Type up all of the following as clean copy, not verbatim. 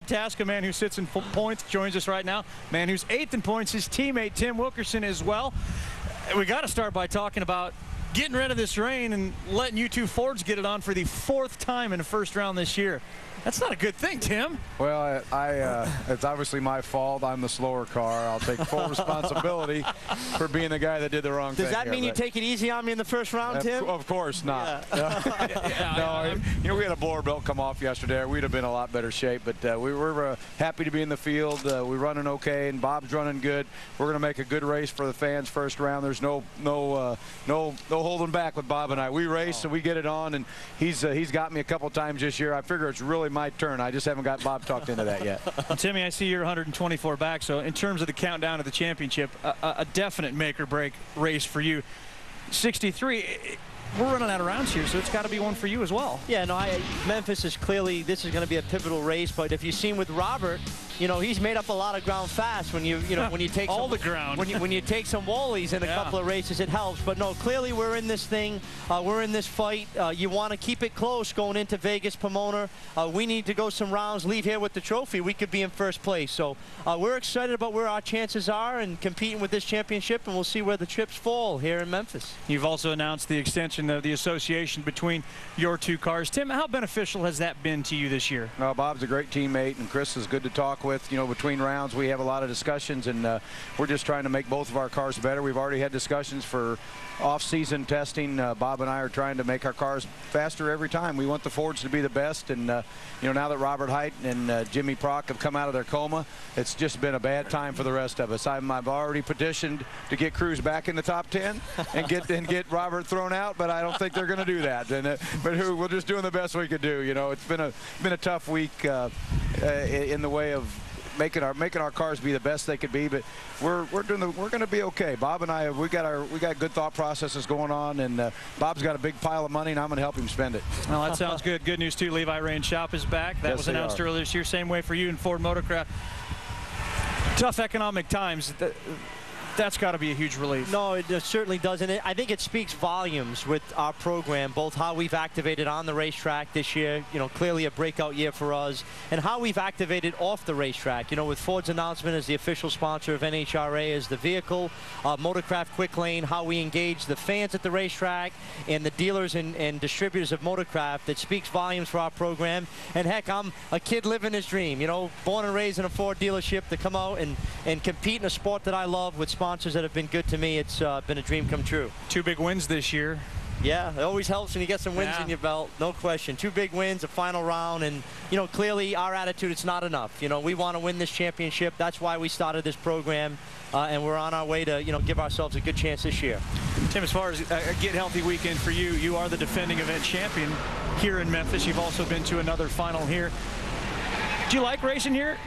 Tasca, man who sits in points, joins us right now. Man who's 8th in points, his teammate Tim Wilkerson as well. We got to start by talking about getting rid of this rain and letting you two Fords get it on for the 4th time in the first round this year. That's not a good thing, Tim. Well, it's obviously my fault. I'm the slower car. I'll take full responsibility for being the guy that did the wrong thing. Does that mean you take it easy on me in the first round, Tim? Of course not. No, you know, we had a blower belt come off yesterday. We'd have been in a lot better shape, but we were happy to be in the field. We're running okay, and Bob's running good. We're going to make a good race for the fans first round. There's no holding back with Bob and I. We race and we get it on, and he's got me a couple times this year. I figure it's really my turn. I just haven't got Bob talked into that yet. Well, Timmy, I see you're 124 back, so in terms of the countdown to the championship, a definite make-or-break race for you. 63, we're running out of rounds here, so it's got to be one for you as well. Yeah, no, Memphis is clearly, this is going to be a pivotal race, but if you've seen with Robert, you know, he's made up a lot of ground fast when you take all the ground. When you take some wallies in a couple of races, it helps. But no, clearly we're in this thing. We're in this fight. You want to keep it close going into Vegas, Pomona. We need to go some rounds, leave here with the trophy. We could be in first place. So we're excited about where our chances are and competing with this championship, and we'll see where the chips fall here in Memphis. You've also announced the extension of the association between your two cars. Tim, how beneficial has that been to you this year? Bob's a great teammate, and Chris is good to talk with. You know, between rounds we have a lot of discussions, and we're just trying to make both of our cars better. We've already had discussions for off-season testing. Bob and I are trying to make our cars faster every time. We want the Fords to be the best, and you know, now that Robert Height and Jimmy Prock have come out of their coma, it's just been a bad time for the rest of us. I've already petitioned to get Cruz back in the top 10 and get Robert thrown out, but I don't think they're going to do that. But we're just doing the best we could do. You know, it's been a tough week in the way of making our cars be the best they could be, but we're going to be okay. Bob and I, we got good thought processes going on, and Bob's got a big pile of money, and I'm going to help him spend it. Well, that sounds good. Good news too. Levi Rain Shop is back. That was announced earlier this year. Same way for you and Ford Motorcraft. Tough economic times. That's got to be a huge relief. No, it certainly doesn't. I think it speaks volumes with our program, both how we've activated on the racetrack this year, you know, clearly a breakout year for us, and how we've activated off the racetrack. You know, with Ford's announcement as the official sponsor of NHRA as the vehicle, Motorcraft Quick Lane, how we engage the fans at the racetrack and the dealers and distributors of Motorcraft. It speaks volumes for our program. And heck, I'm a kid living his dream, you know, born and raised in a Ford dealership, to come out and compete in a sport that I love with sponsors that have been good to me. It's been a dream come true. 2 big wins this year. Yeah, it always helps when you get some wins in your belt, no question. 2 big wins, a final round, and, you know, clearly our attitude, it's not enough. You know, we want to win this championship. That's why we started this program, and we're on our way to, you know, give ourselves a good chance this year. Tim, as far as a Get Healthy weekend for you, you are the defending event champion here in Memphis. You've also been to another final here. Do you like racing here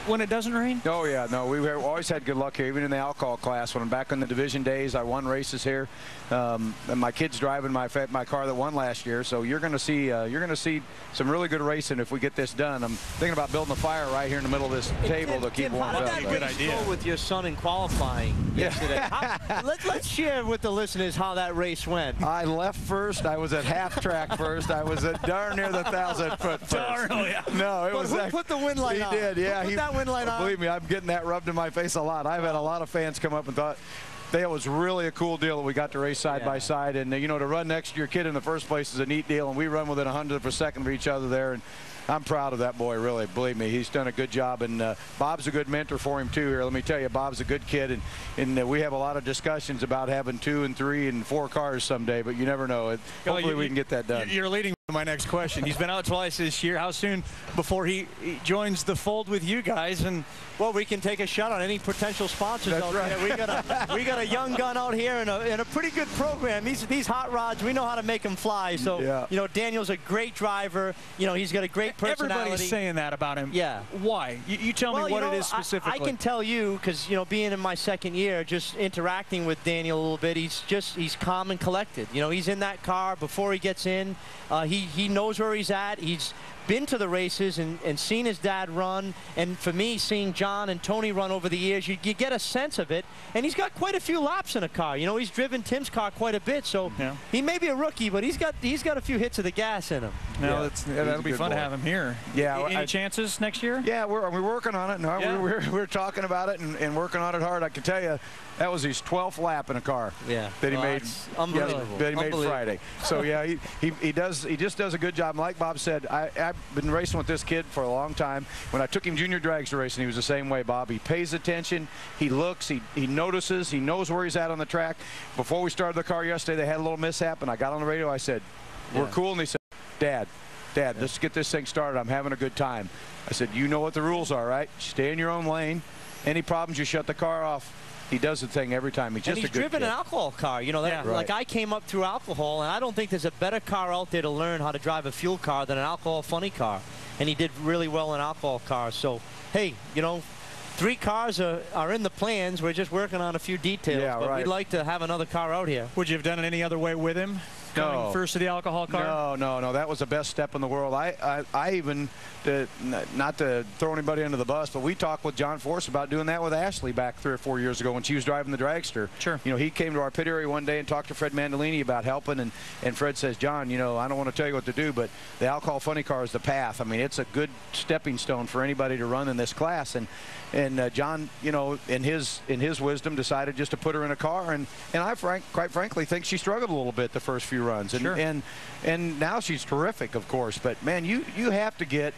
when it doesn't rain? Oh yeah, no, we've always had good luck here, even in the alcohol class. When I'm back in the division days, I won races here, and my kid's driving my car that won last year. So you're going to see some really good racing if we get this done. I'm thinking about building a fire right here in the middle of this table to keep warm up. Good idea. With your son in qualifying yesterday. Let's share with the listeners how that race went. I left first. I was at half track first. I was at darn near the 1,000-foot first. No, it was. Who put the win light on? He did. Yeah, he. Believe me, I'm getting that rubbed in my face a lot. I've had a lot of fans come up and thought that was really a cool deal that we got to race side by side. And, you know, to run next to your kid in the first place is a neat deal. And we run within 100th of a second of each other there. And I'm proud of that boy, really. Believe me, he's done a good job. And Bob's a good mentor for him, too, here. Let me tell you, Bob's a good kid. And we have a lot of discussions about having 2 and 3 and 4 cars someday. But you never know. Hopefully we can get that done. You're leading to my next question. He's been out twice this year. How soon before he joins the fold with you guys? And well, we can take a shot on any potential sponsors out there. We got a young gun out here and a pretty good program. These hot rods, we know how to make them fly. So you know, Daniel's a great driver. You know, he's got a great personality. Everybody's saying that about him. Yeah. Why? You tell me what it is specifically. I can tell you, because, you know, being in my 2nd year, just interacting with Daniel a little bit, he's calm and collected. You know, he's in that car before he gets in. He knows where he's at. He's been to the races and seen his dad run, and for me, seeing John and Tony run over the years, you get a sense of it. And he's got quite a few laps in a car. You know, he's driven Tim's car quite a bit, so he may be a rookie, but he's got a few hits of the gas in him. No, that'll be fun to have him here. Yeah, any chances next year? Yeah, we're working on it. No, yeah. we're talking about it and working on it hard. I can tell you, that was his 12th lap in a car. Yeah, that he made. Unbelievable. That he made Friday. So yeah, he just does a good job. And like Bob said, I've been racing with this kid for a long time. When I took him junior dragster racing, he was the same way, Bob. He pays attention, he looks, he notices, he knows where he's at on the track. Before we started the car yesterday, they had a little mishap, and I got on the radio. I said, "We're cool," and he said, Dad, let's get this thing started. I'm having a good time. I said, "You know what the rules are, right? Stay in your own lane. Any problems, you shut the car off." He does the thing every time. He's just a good kid. And he's driven an alcohol car. You know, like I came up through alcohol, and I don't think there's a better car out there to learn how to drive a fuel car than an alcohol funny car. And he did really well in alcohol cars. So, hey, you know, 3 cars are in the plans. We're just working on a few details. Yeah, but we'd like to have another car out here. Would you have done it any other way with him? Coming first to the alcohol car? No. That was the best step in the world. I even, not to throw anybody under the bus, but we talked with John Force about doing that with Ashley back 3 or 4 years ago when she was driving the dragster. Sure. You know, he came to our pit area one day and talked to Fred Mandolini about helping, and Fred says, "John, you know, I don't want to tell you what to do, but the alcohol funny car is the path. I mean, it's a good stepping stone for anybody to run in this class." And John, you know, in his wisdom, decided just to put her in a car, and I quite frankly think she struggled a little bit the first few runs, and now she's terrific, of course. But man, you have to get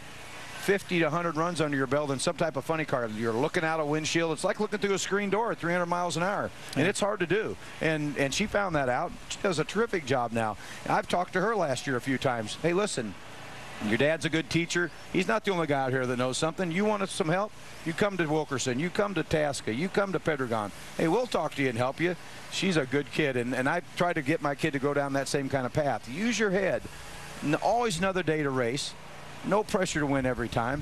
50 to 100 runs under your belt in some type of funny car. You're looking out a windshield. It's like looking through a screen door at 300 miles an hour, and it's hard to do. And she found that out. She does a terrific job now. I've talked to her last year a few times. Hey, listen. Your dad's a good teacher. He's not the only guy out here that knows something. You want some help? You come to Wilkerson. You come to Tasca. You come to Pedregon. Hey, we'll talk to you and help you. She's a good kid, and I try to get my kid to go down that same kind of path. Use your head. Always another day to race. No pressure to win every time.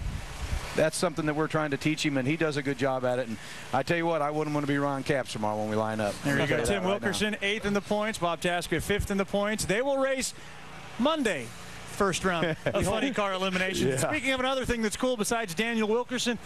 That's something that we're trying to teach him, and he does a good job at it. And I tell you what, I wouldn't want to be Ron Capps tomorrow when we line up. There you go. Tim Wilkerson, 8th in the points. Bob Tasca, 5th in the points. They will race Monday. First round of funny car elimination. Speaking of another thing that's cool besides Daniel Wilkerson,